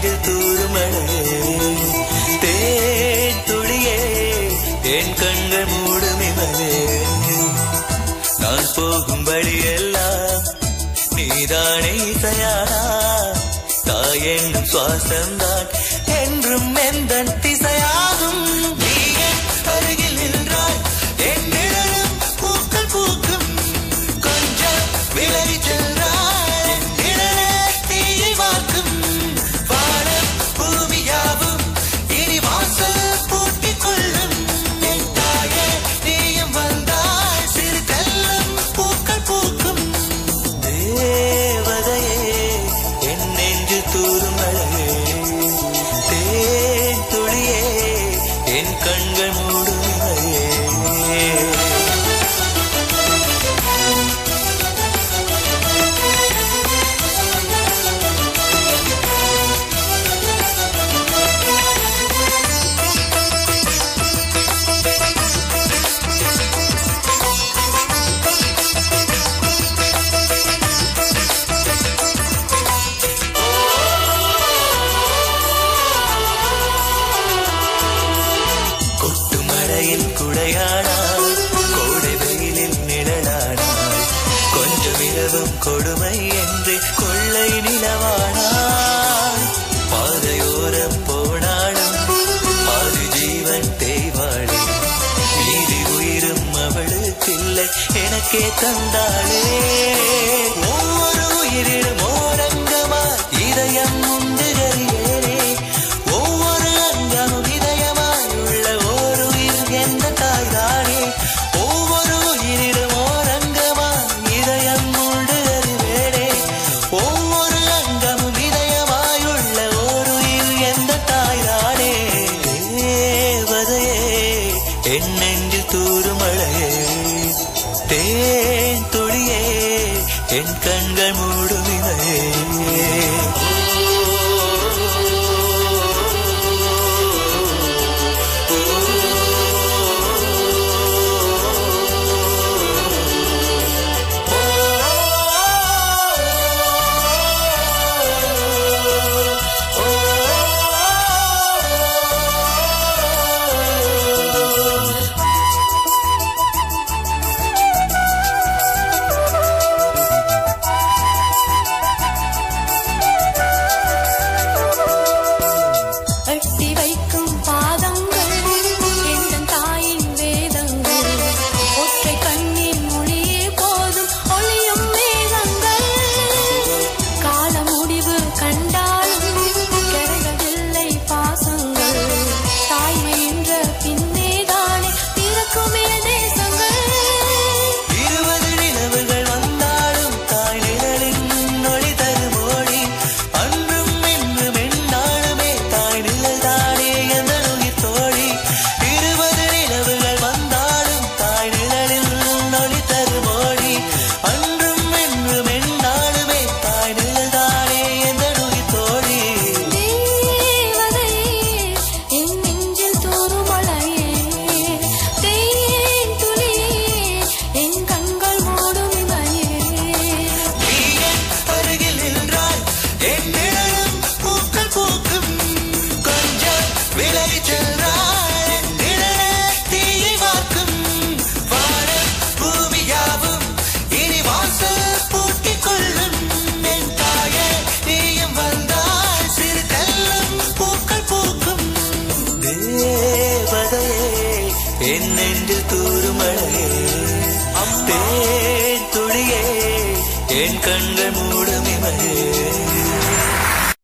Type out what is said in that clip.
நெஞ்சு தூருமழையே தேன் துளியே என் கண்கள் மூடும் இவளே நான் போகும் வழியெல்லாம் நீதானே இசையானா தாய் என்னும் சுவாசம்தான் என்றும் எந்தன் திசையாகும் நீ என் அருகில் நின்றாய் என் நிழலும் பூக்கள் பூக்கும் கொஞ்சம் விலகி சென்றாய் நிழலே தீயை வார்க்கும் வானம் பூமியாவும் இனி வாசல் பூட்டிக் கொள்ளும் என் தாயே நீயும் வந்தாய் சிறு கல்லும் பூக்கள் பூக்கும் தேவதையே என் நெஞ்சு தூரும் அழகே தேன் துளியே என் கண்கள் மூடும் இமையே குடையானாய் கோடை வெயிலில் நிழலானாய் கொஞ்சம் இரவும் கொடுமை என்று கொள்ளை நிலவானாய் பாதையோரம் போனாலும் பாதி ஜீவன் தேய்வாளே மீதி உயிரும் அவளுக்கில்லை எனக்கே தந்தாளே ஒவ்வொரு உயிரிலும் ஓரங்கமா இதயம் உண்டு கரியேனே ஒவ்வொரு அங்கமும் இதயமாய் உள்ள ஒரு எந்த தாய்தானே ஒவ்வொரு உயிரிலும் ஓரங்கமா இதயம் உண்டு அறிவேனே ஒவ்வொரு அங்கமும் இதயமாயுள்ள ஒரு உயிர் எந்த தாய்தானே தேவதையே என் நெஞ்சு தூரும் அழகே தேன் துளியே என் கண்கள் மூடும் இமையே என் நெஞ்சு தூரும் அழகே தேன் துளியே என் கண்கள் மூடும் இமையே